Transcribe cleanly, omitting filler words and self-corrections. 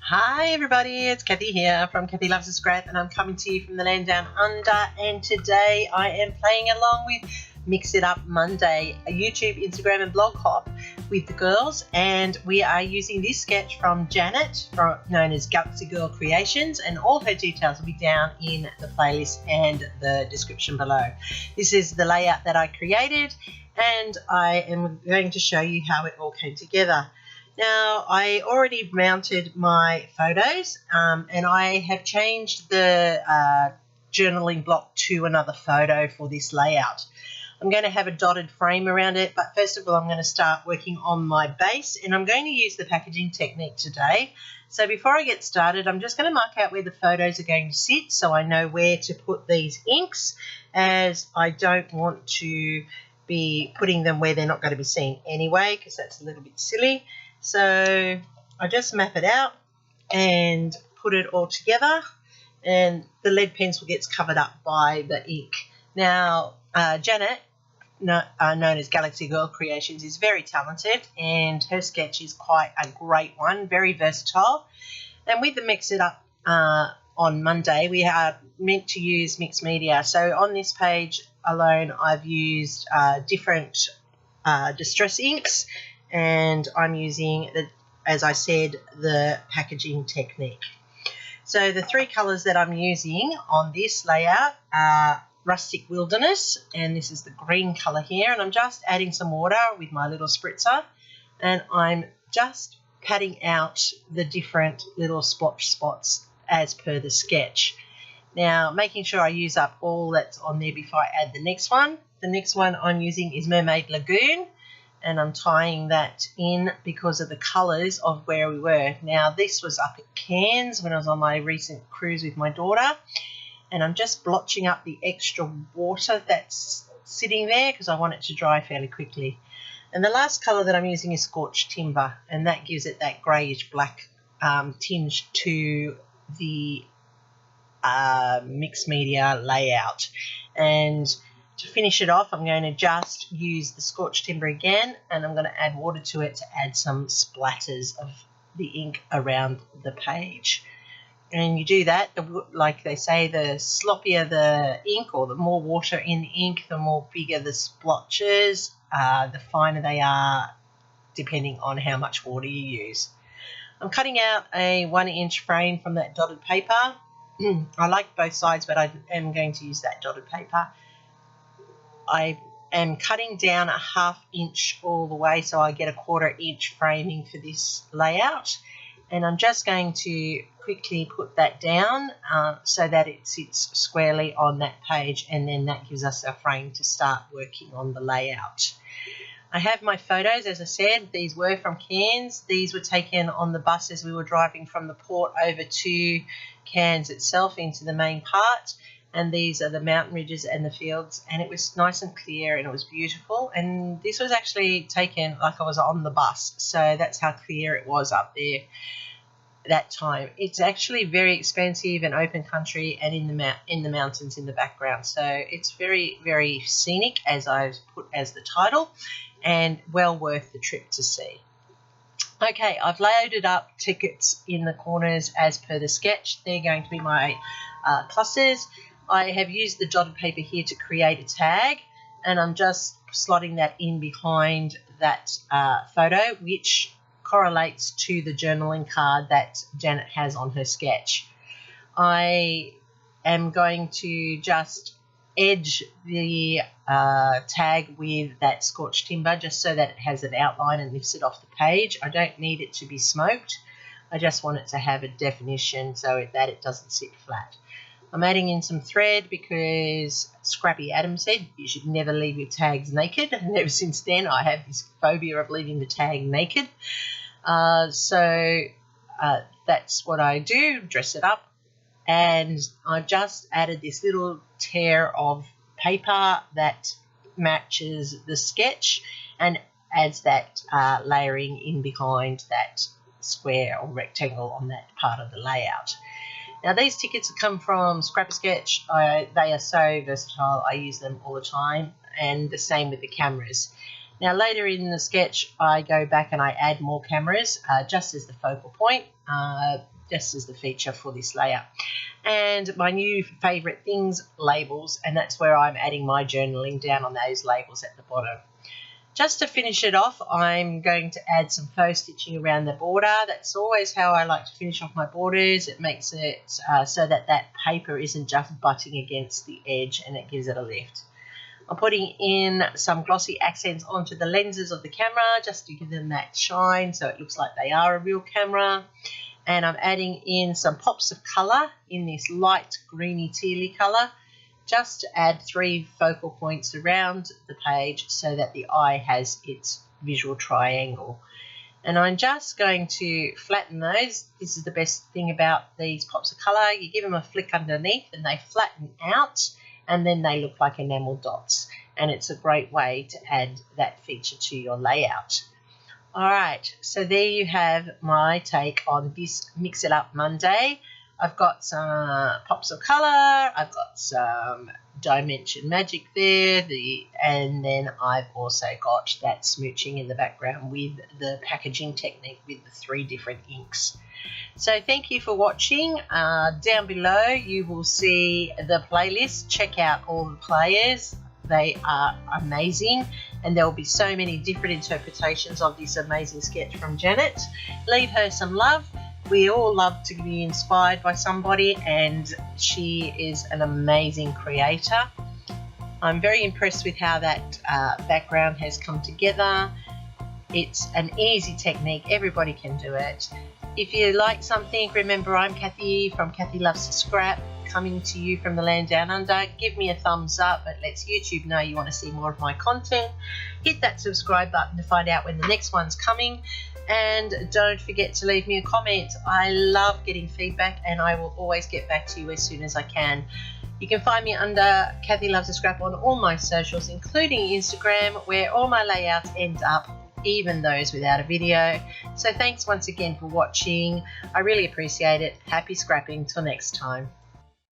Hi everybody, it's Kathy here from Kathy Loves a Scrap, and I'm coming to you from the land down under, and today I am playing along with Mix It Up Monday, a YouTube, Instagram and blog hop with the girls, and we are using this sketch from Janet, known as Galaxy Girl Creations, and all her details will be down in the playlist and the description below. This is the layout that I created, and I am going to show you how it all came together. Now, I already mounted my photos and I have changed the journaling block to another photo for this layout. I'm going to have a dotted frame around it, but first of all I'm going to start working on my base, and I'm going to use the packaging technique today. So before I get started, I'm just going to mark out where the photos are going to sit so I know where to put these inks, as I don't want to be putting them where they're not going to be seen anyway, because that's a little bit silly. So I just map it out and put it all together, and the lead pencil gets covered up by the ink. Now, Janet, known as Galaxy Girl Creations, is very talented, and her sketch is quite a great one, very versatile. And with the Mix It Up on Monday, we are meant to use mixed media. So on this page alone, I've used different distress inks, and I'm using, as I said, the packaging technique. So the three colours that I'm using on this layout are Rustic Wilderness, and this is the green colour here, and I'm just adding some water with my little spritzer, and I'm just patting out the different little splotch spots as per the sketch. Now, making sure I use up all that's on there before I add the next one. The next one I'm using is Mermaid Lagoon, and I'm tying that in because of the colours of where we were. Now, this was up at Cairns when I was on my recent cruise with my daughter, and I'm just blotching up the extra water that's sitting there because I want it to dry fairly quickly. And the last colour that I'm using is Scorched Timber, and that gives it that greyish black tinge to the mixed media layout. And to finish it off, I'm going to just use the Scorched Timber again, and I'm going to add water to it to add some splatters of the ink around the page. And you do that, like they say, the sloppier the ink, or the more water in the ink, the more bigger the splotches, the finer they are, depending on how much water you use. I'm cutting out a 1-inch frame from that dotted paper. I like both sides, but I am going to use that dotted paper. I am cutting down a 1/2 inch all the way, so I get a 1/4 inch framing for this layout, and I'm just going to quickly put that down so that it sits squarely on that page, and then that gives us a frame to start working on the layout. I have my photos, as I said. These were from Cairns. These were taken on the bus as we were driving from the port over to Cairns itself into the main part. And these are the mountain ridges and the fields, and it was nice and clear and it was beautiful. And this was actually taken like I was on the bus, so that's how clear it was up there that time. It's actually very expansive and open country, and in the mountains in the background, so it's very, very scenic, as I've put as the title, and well worth the trip to see. Okay, I've loaded up tickets in the corners as per the sketch. They're going to be my clusters. I have used the dotted paper here to create a tag, and I'm just slotting that in behind that photo, which correlates to the journaling card that Janet has on her sketch. I am going to just edge the tag with that Scorched Timber just so that it has an outline and lifts it off the page. I don't need it to be smoked. I just want it to have a definition so that it doesn't sit flat. I'm adding in some thread because Scrappy Adam said you should never leave your tags naked, and ever since then I have this phobia of leaving the tag naked. So that's what I do, dress it up, and I just added this little tear of paper that matches the sketch and adds that layering in behind that square or rectangle on that part of the layout. Now, these tickets come from Scrapper Sketch. They are so versatile. I use them all the time, and the same with the cameras. Now later in the sketch I go back and I add more cameras just as the focal point, just as the feature for this layout. And my new favourite things, labels, and that's where I'm adding my journaling down on those labels at the bottom. Just to finish it off, I'm going to add some faux stitching around the border. That's always how I like to finish off my borders. It makes it so that that paper isn't just butting against the edge, and it gives it a lift. I'm putting in some glossy accents onto the lenses of the camera just to give them that shine so it looks like they are a real camera. And I'm adding in some pops of colour in this light greeny tealy colour, just to add 3 focal points around the page so that the eye has its visual triangle. And I'm just going to flatten those. This is the best thing about these pops of colour. You give them a flick underneath and they flatten out, and then they look like enamel dots. And it's a great way to add that feature to your layout. Alright, so there you have my take on this Mix It Up Monday. I've got some pops of colour, I've got some dimension magic there, and then I've also got that smooching in the background with the packaging technique with the 3 different inks. So thank you for watching. Down below you will see the playlist. Check out all the players. They are amazing, and there will be so many different interpretations of this amazing sketch from Janet. Leave her some love. We all love to be inspired by somebody, and she is an amazing creator. I'm very impressed with how that background has come together. It's an easy technique. Everybody can do it. If you like something, remember I'm Kathy from Kathy Loves to Scrap, coming to you from the land down under. Give me a thumbs up. It lets YouTube know you want to see more of my content. Hit that subscribe button to find out when the next one's coming. And don't forget to leave me a comment. I love getting feedback, and I will always get back to you as soon as I can. You can find me under Kathy Loves to Scrap on all my socials, including Instagram, where all my layouts end up, even those without a video. So thanks once again for watching. I really appreciate it. Happy scrapping. Till next time.